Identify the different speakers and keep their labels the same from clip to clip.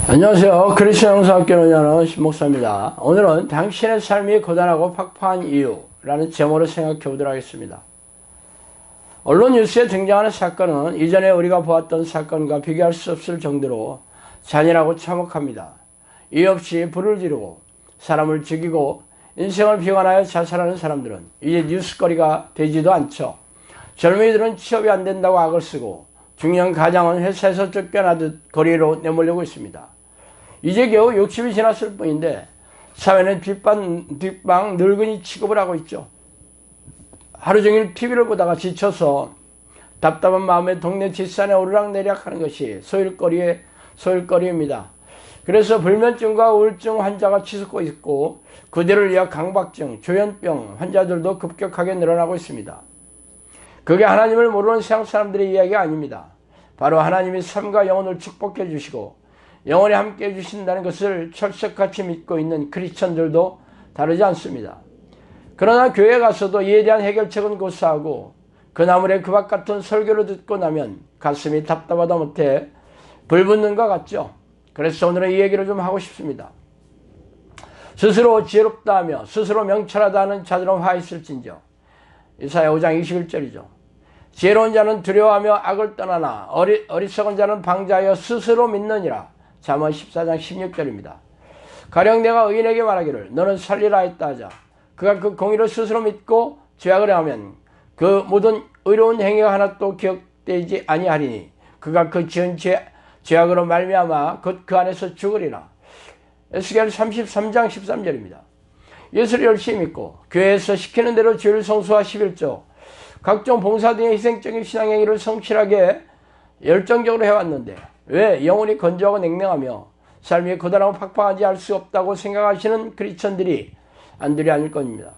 Speaker 1: 안녕하세요. 그리스도 영상학교 운영하는 신목사입니다. 오늘은 당신의 삶이 고단하고 팍팍한 이유라는 제목으로 생각해 보도록 하겠습니다. 언론 뉴스에 등장하는 사건은 이전에 우리가 보았던 사건과 비교할 수 없을 정도로 잔인하고 참혹합니다. 이유 없이 불을 지르고 사람을 죽이고 인생을 비관하여 자살하는 사람들은 이제 뉴스거리가 되지도 않죠. 젊은이들은 취업이 안 된다고 악을 쓰고 중년 가장은 회사에서 쫓겨나듯 거리로 내몰리고 있습니다. 이제 겨우 60이 지났을 뿐인데 사회는 뒷방 늙은이 취급을 하고 있죠. 하루 종일 TV를 보다가 지쳐서 답답한 마음에 동네 뒷산에 오르락내리락 하는 것이 소일거리입니다. 그래서 불면증과 우울증 환자가 치솟고 있고 그들을 위한 강박증, 조현병 환자들도 급격하게 늘어나고 있습니다. 그게 하나님을 모르는 세상 사람들의 이야기가 아닙니다. 바로 하나님이 삶과 영혼을 축복해 주시고 영원히 함께 해주신다는 것을 철석같이 믿고 있는 크리스천들도 다르지 않습니다. 그러나 교회에 가서도 이에 대한 해결책은 고사하고 그나물의 그밭 같은 설교를 듣고 나면 가슴이 답답하다 못해 불붙는 것 같죠. 그래서 오늘은 이 얘기를 좀 하고 싶습니다. 스스로 지혜롭다 하며 스스로 명철하다 하는 자들은 화 있을진저. 이사야 5장 21절이죠. 지혜로운 자는 두려워하며 악을 떠나나 어리석은 자는 방자하여 스스로 믿느니라. 잠언 14장 16절입니다. 가령 내가 의인에게 말하기를 너는 살리라 했다 하자. 그가 그 공의를 스스로 믿고 죄악을 행하면 그 모든 의로운 행위가 하나도 기억되지 아니하리니 그가 그 지은 죄악으로 말미암아 곧 그 안에서 죽으리라. 에스겔 33장 13절입니다. 예수를 열심히 믿고 교회에서 시키는 대로 주일 성수와 11조 각종 봉사 등의 희생적인 신앙행위를 성실하게 열정적으로 해왔는데 왜 영혼이 건조하고 냉랭하며 삶이 고단하고 팍팍한지 알 수 없다고 생각하시는 크리스천들이 안들이 아닐 겁니다.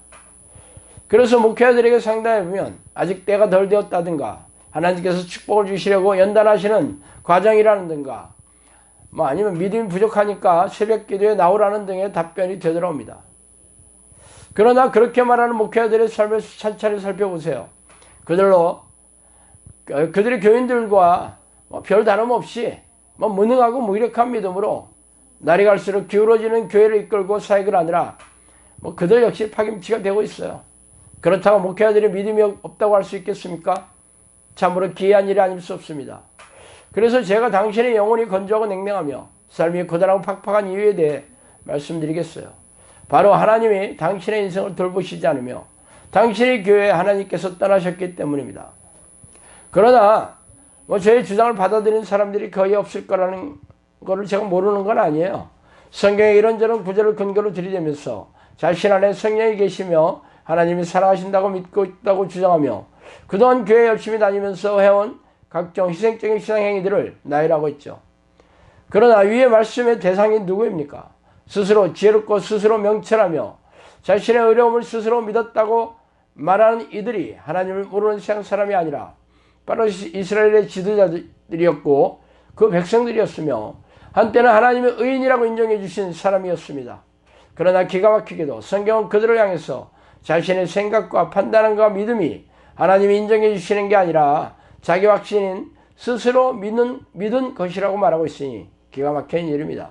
Speaker 1: 그래서 목회자들에게 상담해보면 아직 때가 덜 되었다든가 하나님께서 축복을 주시려고 연단하시는 과정이라든가 아니면 믿음이 부족하니까 새벽 기도에 나오라는 등의 답변이 되돌아옵니다. 그러나 그렇게 말하는 목회자들의 삶을 찬찬히 살펴보세요. 그들의 교인들과 별 다름없이 무능하고 무기력한 믿음으로 날이 갈수록 기울어지는 교회를 이끌고 사역을 하느라 그들 역시 파김치가 되고 있어요. 그렇다고 목회자들이 믿음이 없다고 할 수 있겠습니까? 참으로 기이한 일이 아닐 수 없습니다. 그래서 제가 당신의 영혼이 건조하고 냉랭하며 삶이 고단하고 팍팍한 이유에 대해 말씀드리겠어요. 바로 하나님이 당신의 인생을 돌보시지 않으며 당신의 교회에 하나님께서 떠나셨기 때문입니다. 그러나 저의 주장을 받아들이는 사람들이 거의 없을 거라는 것을 제가 모르는 건 아니에요. 성경에 이런저런 구절을 근거로 들이대면서 자신 안에 성령이 계시며 하나님이 살아가신다고 믿고 있다고 주장하며 그동안 교회 열심히 다니면서 해온 각종 희생적인 신앙행위들을 나열하고 있죠. 그러나 위의 말씀의 대상이 누구입니까? 스스로 지혜롭고 스스로 명철하며 자신의 어려움을 스스로 믿었다고 말하는 이들이 하나님을 모르는 세상 사람이 아니라 바로 이스라엘의 지도자들이었고 그 백성들이었으며 한때는 하나님의 의인이라고 인정해 주신 사람이었습니다. 그러나 기가 막히게도 성경은 그들을 향해서 자신의 생각과 판단과 믿음이 하나님이 인정해 주시는 게 아니라 자기 확신인 스스로 믿은 것이라고 말하고 있으니 기가 막힌 일입니다.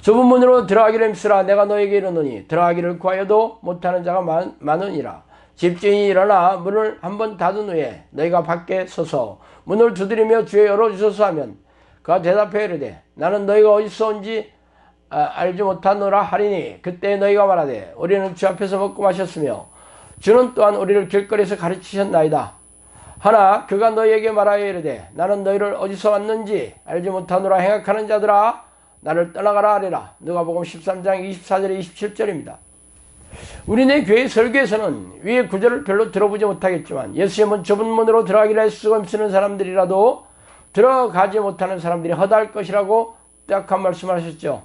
Speaker 1: 좁은 문으로 들어가기를 힘쓰라. 내가 너에게 이르노니 들어가기를 구하여도 못하는 자가 많으니라. 집주인이 일어나 문을 한번 닫은 후에 너희가 밖에 서서 문을 두드리며 주여 열어주소서 하면 그가 대답해 이르되 나는 너희가 어디서 온지 알지 못하노라 하리니 그때 너희가 말하되 우리는 주 앞에서 먹고 마셨으며 주는 또한 우리를 길거리에서 가르치셨나이다. 하나 그가 너희에게 말하여 이르되 나는 너희를 어디서 왔는지 알지 못하노라 행악하는 자들아 나를 떠나가라 하리라. 누가복음 13장 24절에 27절입니다. 우리네 교회 설교에서는 위의 구절을 별로 들어보지 못하겠지만 예수님은 좁은 문으로 들어가기를 애쓰고 힘쓰는 사람들이라도 들어가지 못하는 사람들이 허다할 것이라고 딱한 말씀을 하셨죠.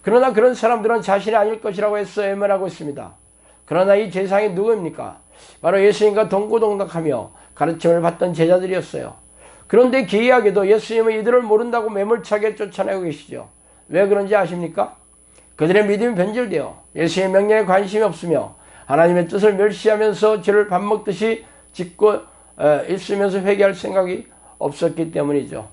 Speaker 1: 그러나 그런 사람들은 자신이 아닐 것이라고 해서 외면하고 있습니다. 그러나 이 대상이 누구입니까? 바로 예수님과 동고동락하며 가르침을 받던 제자들이었어요. 그런데 기이하게도 예수님은 이들을 모른다고 매몰차게 쫓아내고 계시죠. 왜 그런지 아십니까? 그들의 믿음이 변질되어 예수의 명령에 관심이 없으며 하나님의 뜻을 멸시하면서 죄를 밥 먹듯이 짓고 있으면서 회개할 생각이 없었기 때문이죠.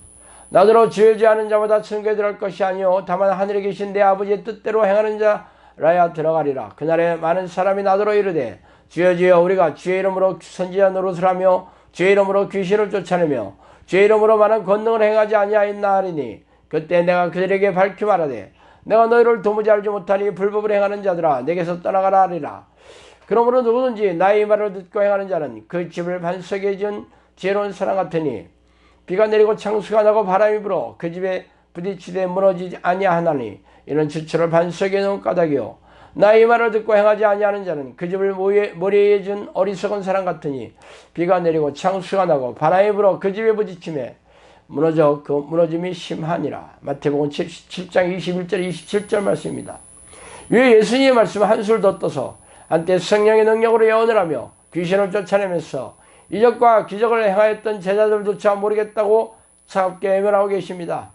Speaker 1: 나더러 주의 죄하는 자마다 천국에 들어갈 것이 아니요 다만 하늘에 계신 내 아버지의 뜻대로 행하는 자라야 들어가리라. 그날에 많은 사람이 나더러 이르되 주여 주여 우리가 주의 이름으로 선지자 노릇을 하며 주의 이름으로 귀신을 쫓아내며 주의 이름으로 많은 권능을 행하지 아니하였나 하리니 그때 내가 그들에게 밝히 말하되 내가 너희를 도무지 알지 못하니 불법을 행하는 자들아 내게서 떠나가라 하리라. 그러므로 누구든지 나의 말을 듣고 행하는 자는 그 집을 반석에 지은 지혜로운 사람 같으니 비가 내리고 창수가 나고 바람이 불어 그 집에 부딪히되 무너지지 아니하나니 이는 지초를 반석에 놓은 까닭이요 나의 말을 듣고 행하지 아니하는 자는 그 집을 모래에 지은 어리석은 사람 같으니 비가 내리고 창수가 나고 바람이 불어 그 집에 부딪히매 무너져 그 무너짐이 심하니라. 마태복음 7장 21절 27절 말씀입니다. 위에 예수님의 말씀을 한술 더 떠서 한때 성령의 능력으로 예언을 하며 귀신을 쫓아내면서 이적과 기적을 행하였던 제자들조차 모르겠다고 차갑게 외면하고 계십니다.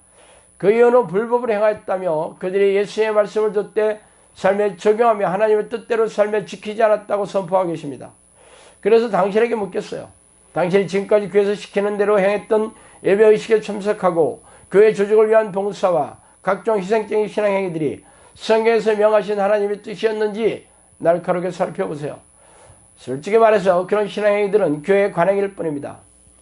Speaker 1: 그 이유는 불법을 행하였다며 그들이 예수의 말씀을 듣되 삶에 적용하며 하나님의 뜻대로 삶에 지키지 않았다고 선포하고 계십니다. 그래서 당신에게 묻겠어요. 당신이 지금까지 교회에서 시키는 대로 행했던 예배의식에 참석하고 교회 조직을 위한 봉사와 각종 희생적인 신앙행위들이 성경에서 명하신 하나님의 뜻이었는지 날카롭게 살펴보세요. 솔직히 말해서 그런 신앙행위들은 교회의 관행일 뿐입니다.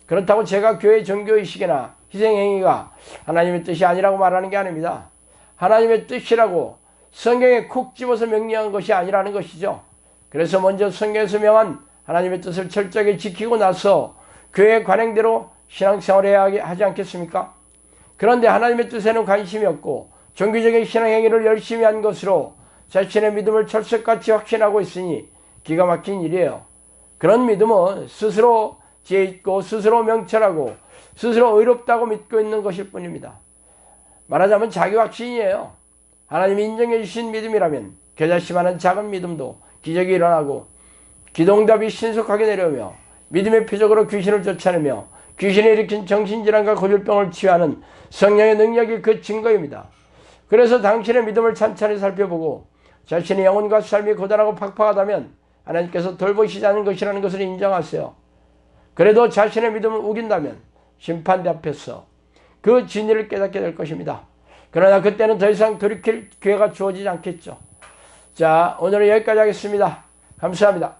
Speaker 1: 그렇다고 제가 교회 종교의식이나 희생행위가 하나님의 뜻이 아니라고 말하는 게 아닙니다. 하나님의 뜻이라고 성경에 콕 집어서 명령한 것이 아니라는 것이죠. 그래서 먼저 성경에서 명한 하나님의 뜻을 철저하게 지키고 나서 교회의 관행대로 신앙생활을 해야 하지 않겠습니까? 그런데 하나님의 뜻에는 관심이 없고 종교적인 신앙행위를 열심히 한 것으로 자신의 믿음을 철석같이 확신하고 있으니 기가 막힌 일이에요. 그런 믿음은 스스로 지혜 있고 스스로 명철하고 스스로 의롭다고 믿고 있는 것일 뿐입니다. 말하자면 자기 확신이에요. 하나님이 인정해 주신 믿음이라면 겨자씨만한 작은 믿음도 기적이 일어나고 기도응답이 신속하게 내려오며 믿음의 표적으로 귀신을 쫓아내며 귀신이 일으킨 정신질환과 고질병을 치유하는 성령의 능력이 그 증거입니다. 그래서 당신의 믿음을 찬찬히 살펴보고 자신의 영혼과 삶이 고단하고 팍팍하다면 하나님께서 돌보시지 않은 것이라는 것을 인정하세요. 그래도 자신의 믿음을 우긴다면 심판대 앞에서 그 진리를 깨닫게 될 것입니다. 그러나 그때는 더 이상 돌이킬 기회가 주어지지 않겠죠. 자, 오늘은 여기까지 하겠습니다. 감사합니다.